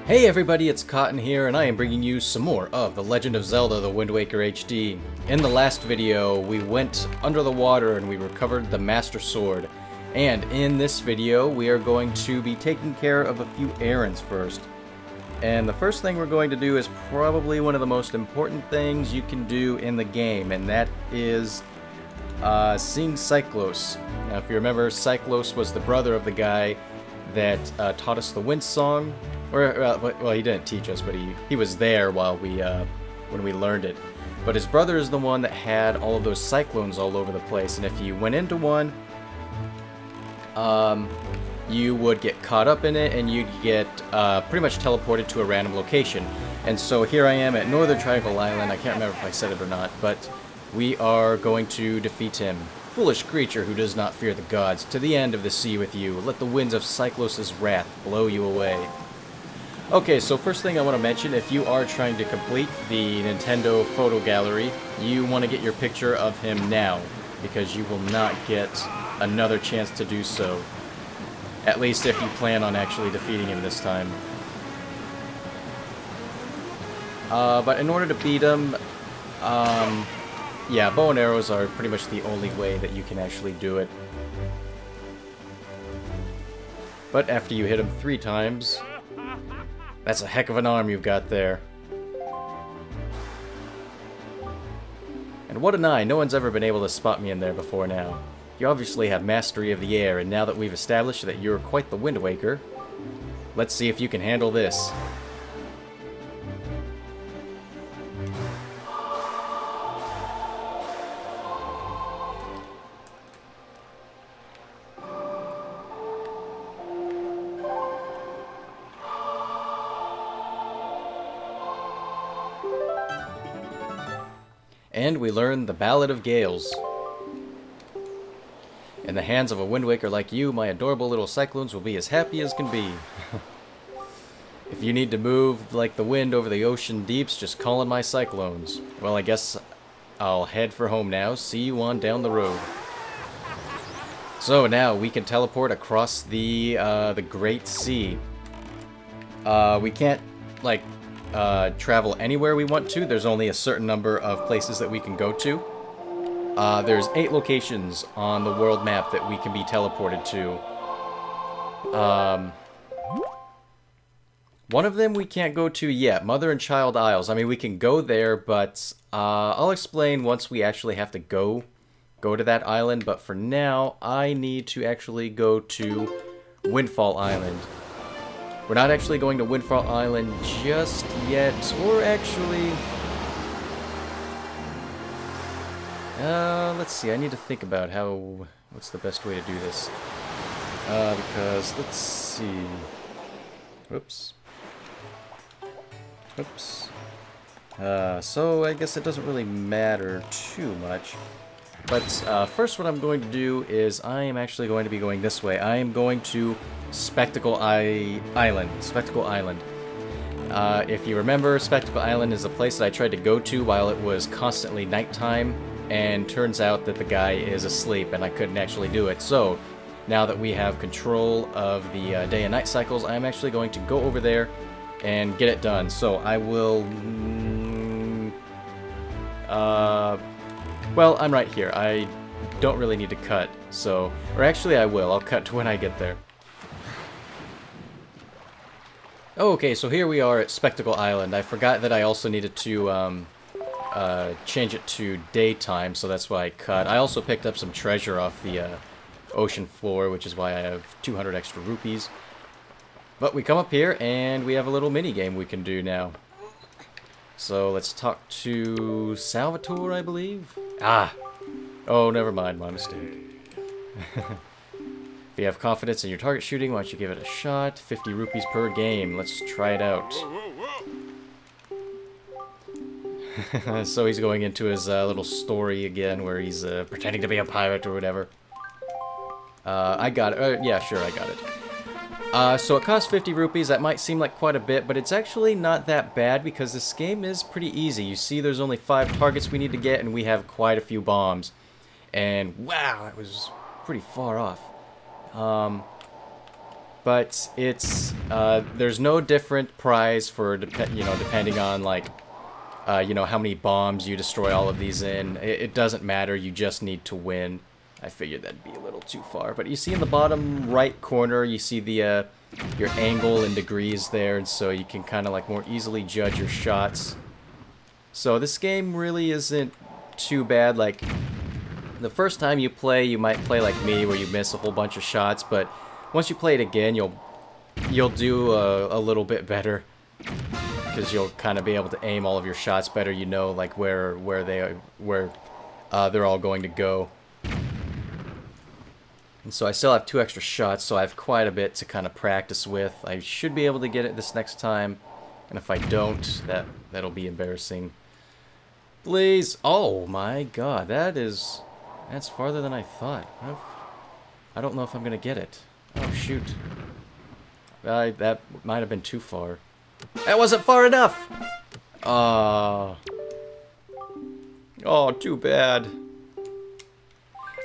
Hey everybody, it's Cotton here, and I am bringing you some more of The Legend of Zelda: The Wind Waker HD. In the last video, we went under the water and we recovered the Master Sword. And in this video, we are going to be taking care of a few errands first. And the first thing we're going to do is probably one of the most important things you can do in the game, and that is seeing Cyclos. Now, if you remember, Cyclos was the brother of the guy that taught us the Wind Song. Well, he didn't teach us, but he was there while when we learned it. But his brother is the one that had all of those cyclones all over the place, and if you went into one, you would get caught up in it, and you'd get pretty much teleported to a random location. And so here I am at Northern Triangle Island. I can't remember if I said it or not, but we are going to defeat him. Foolish creature who does not fear the gods, to the end of the sea with you. Let the winds of Cyclos' wrath blow you away. Okay, so first thing I want to mention, if you are trying to complete the Nintendo photo gallery, you want to get your picture of him now, because you will not get another chance to do so. At least if you plan on actually defeating him this time. But in order to beat him, yeah, bow and arrows are pretty much the only way that you can actually do it. But after you hit him 3 times... That's a heck of an arm you've got there. And what an eye, no one's ever been able to spot me in there before now. You obviously have mastery of the air, and now that we've established that you're quite the Wind Waker, let's see if you can handle this. And we learn the Ballad of Gales. In the hands of a Wind Waker like you, my adorable little cyclones will be as happy as can be. If you need to move like the wind over the ocean deeps, just call on my cyclones. Well, I guess I'll head for home now. See you on down the road. So now we can teleport across the Great Sea. We can't, like, travel anywhere we want to. There's only a certain number of places that we can go to. There's 8 locations on the world map that we can be teleported to. One of them we can't go to yet, Mother and Child Isles. I mean, we can go there, but I'll explain once we actually have to go to that island. But for now, I need to actually go to Windfall Island. We're not actually going to Windfall Island just yet, or actually... let's see, I need to think about what's the best way to do this. Because, let's see... Whoops. Whoops. So I guess it doesn't really matter too much. But first what I'm going to do is I am actually going to be going this way. I am going to Spectacle Island. Spectacle Island. If you remember, Spectacle Island is a place that I tried to go to while it was constantly nighttime, and turns out that the guy is asleep and I couldn't actually do it. So, now that we have control of the day and night cycles, I'm actually going to go over there and get it done. So I will... well, I'm right here. I don't really need to cut, so... Or actually I will. I'll cut to when I get there. Okay, so here we are at Spectacle Island. I forgot that I also needed to change it to daytime, so that's why I cut. I also picked up some treasure off the ocean floor, which is why I have 200 extra rupees. But we come up here, and we have a little mini-game we can do now. So let's talk to Salvatore, I believe? Ah! Oh, never mind, my mistake. If you have confidence in your target shooting, why don't you give it a shot? 50 rupees per game. Let's try it out. So he's going into his little story again, where he's pretending to be a pirate or whatever. I got it. Yeah, sure, I got it. So it costs 50 rupees. That might seem like quite a bit, but it's actually not that bad because this game is pretty easy. You see there's only 5 targets we need to get, and we have quite a few bombs. And wow, that was pretty far off. but it's there's no different prize for depending on like how many bombs you destroy all of these in. It doesn't matter. You just need to win. I figured that'd be a little too far, but you see in the bottom right corner, you see the your angle in degrees there, and so you can kind of like more easily judge your shots. So this game really isn't too bad. Like the first time you play, you might play like me, where you miss a whole bunch of shots, but once you play it again, you'll do a little bit better, because you'll kind of be able to aim all of your shots better. You know, like where they're all going to go. And so I still have 2 extra shots, so I have quite a bit to kind of practice with. I should be able to get it this next time, and if I don't, that'll be embarrassing. Please! Oh my god, that's farther than I thought. I don't know if I'm gonna get it. Oh shoot. That might have been too far. That wasn't far enough! Oh, too bad.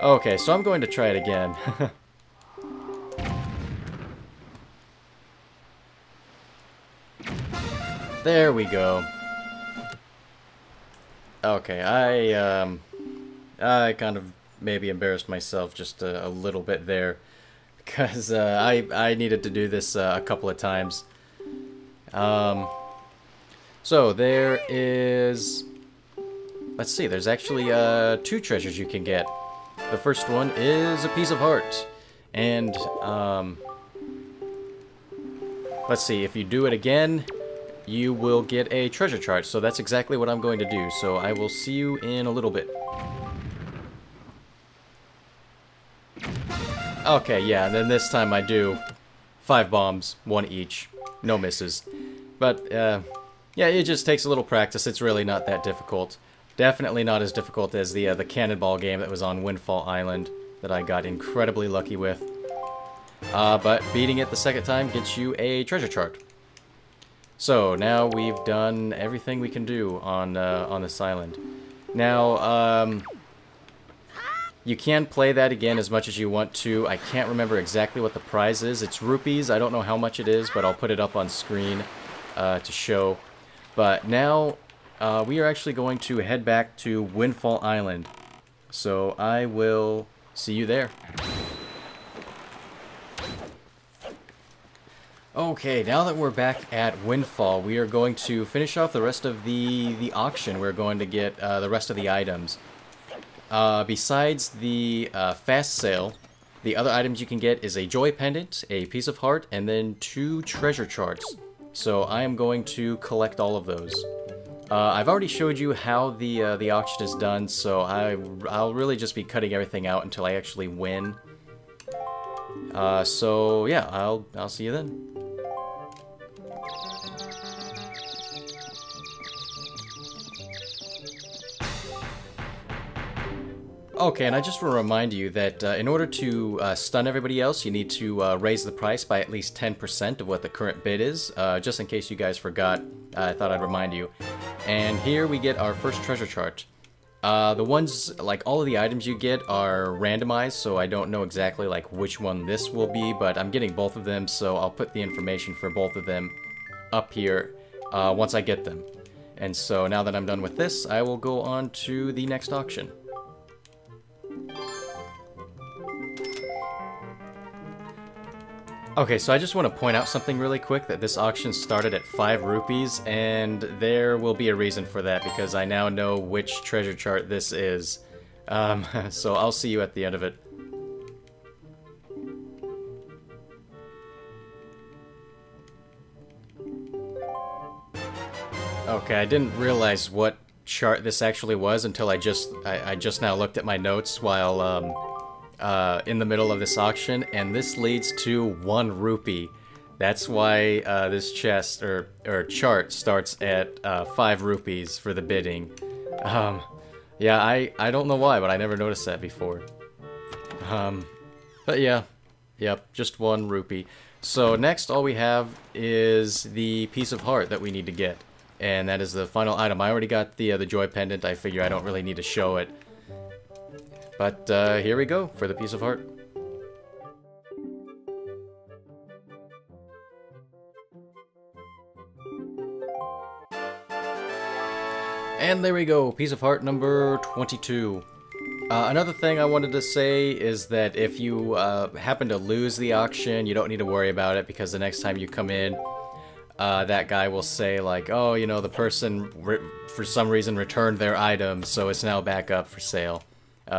Okay, so I'm going to try it again. There we go. Okay, I kind of maybe embarrassed myself just a little bit there, because I needed to do this a couple of times. So there is... Let's see, there's actually 2 treasures you can get. The first one is a piece of heart, and let's see, if you do it again, you will get a treasure chart, so that's exactly what I'm going to do, so I will see you in a little bit. Okay, yeah, and then this time I do 5 bombs, 1 each, no misses. But, yeah, it just takes a little practice. It's really not that difficult. Definitely not as difficult as the cannonball game that was on Windfall Island that I got incredibly lucky with. But beating it the second time gets you a treasure chart. So now we've done everything we can do on this island. Now, you can play that again as much as you want to. I can't remember exactly what the prize is. It's rupees. I don't know how much it is, but I'll put it up on screen to show. But now... we are actually going to head back to Windfall Island. So I will see you there. Okay, now that we're back at Windfall, we are going to finish off the rest of the auction. We're going to get the rest of the items. Besides the fast sale, the other items you can get is a joy pendant, a piece of heart, and then 2 treasure charts. So I am going to collect all of those. I've already showed you how the auction is done, so I'll really just be cutting everything out until I actually win. So yeah, I'll see you then. Okay, and I just want to remind you that in order to stun everybody else, you need to raise the price by at least 10% of what the current bid is. Just in case you guys forgot, I thought I'd remind you. And here we get our first treasure chart. The ones, like all of the items you get are randomized, so I don't know exactly like which one this will be, but I'm getting both of them, so I'll put the information for both of them up here once I get them. And so now that I'm done with this, I will go on to the next auction. Okay, so I just want to point out something really quick, that this auction started at 5 rupees, and there will be a reason for that, because I now know which treasure chart this is. So I'll see you at the end of it. Okay, I didn't realize what chart this actually was until I just now looked at my notes while in the middle of this auction, and this leads to 1 rupee. That's why this chest or chart starts at 5 rupees for the bidding. Yeah, I don't know why, but I never noticed that before. But yeah, yep, just 1 rupee. So next, all we have is the piece of heart that we need to get, and that is the final item. I already got the joy pendant. I figure I don't really need to show it. But here we go for the piece of heart. And there we go, piece of heart number 22. Another thing I wanted to say is that if you happen to lose the auction, you don't need to worry about it, because the next time you come in, that guy will say like, oh, you know, the person for some reason returned their item, so it's now back up for sale.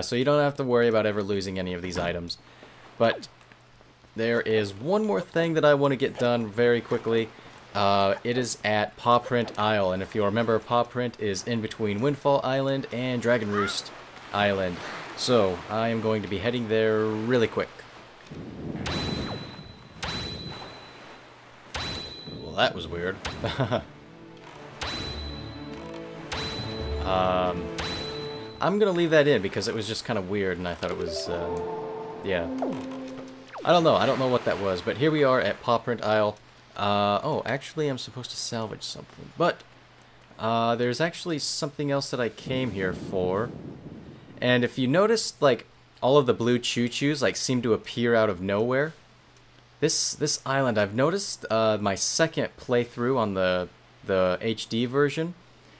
So you don't have to worry about ever losing any of these items. But there is one more thing that I want to get done very quickly. It is at Pawprint Isle, and if you remember, Pawprint is in between Windfall Island and Dragon Roost Island. So I am going to be heading there really quick. Well, that was weird. I'm gonna leave that in because it was just kind of weird, and I thought it was, yeah. I don't know what that was, but here we are at Pawprint Isle. Oh, actually I'm supposed to salvage something, but there's actually something else that I came here for. And if you notice, like, all of the blue ChuChu's like seem to appear out of nowhere. This island, I've noticed my second playthrough on the HD version,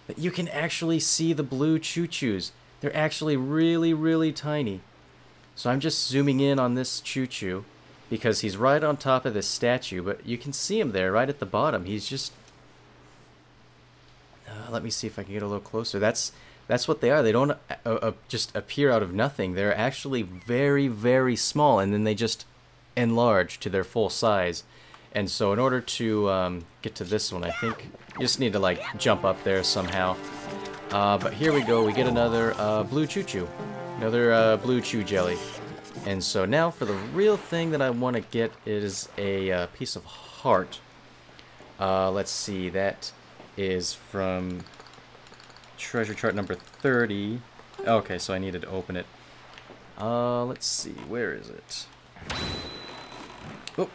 that you can actually see the blue ChuChu's. They're actually really, really tiny. So I'm just zooming in on this ChuChu because he's right on top of this statue, but you can see him there right at the bottom. He's just... let me see if I can get a little closer. That's what they are. They don't just appear out of nothing. They're actually very, very small, and then they just enlarge to their full size. And so in order to get to this one, I think you just need to like jump up there somehow. But here we go. We get another blue ChuChu. Another blue Chew jelly. And so now for the real thing that I want to get is a piece of heart. Let's see. That is from treasure chart number 30. Okay, so I needed to open it. Let's see. Where is it? Oh.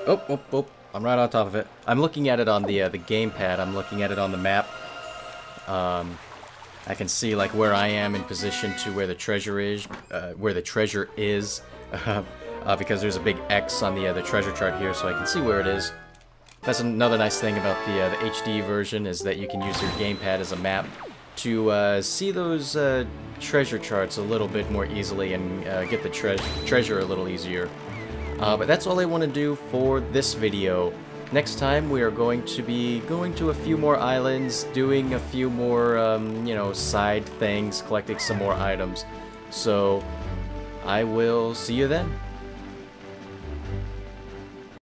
Oh, oh, oh. I'm right on top of it. I'm looking at it on the gamepad. I'm looking at it on the map. I can see like where I am in position to where the treasure is, because there's a big X on the treasure chart here, so I can see where it is. That's another nice thing about the HD version, is that you can use your gamepad as a map to see those treasure charts a little bit more easily and get the treasure a little easier. But that's all I want to do for this video. Next time we are going to be going to a few more islands, doing a few more, you know, side things, collecting some more items. So I will see you then.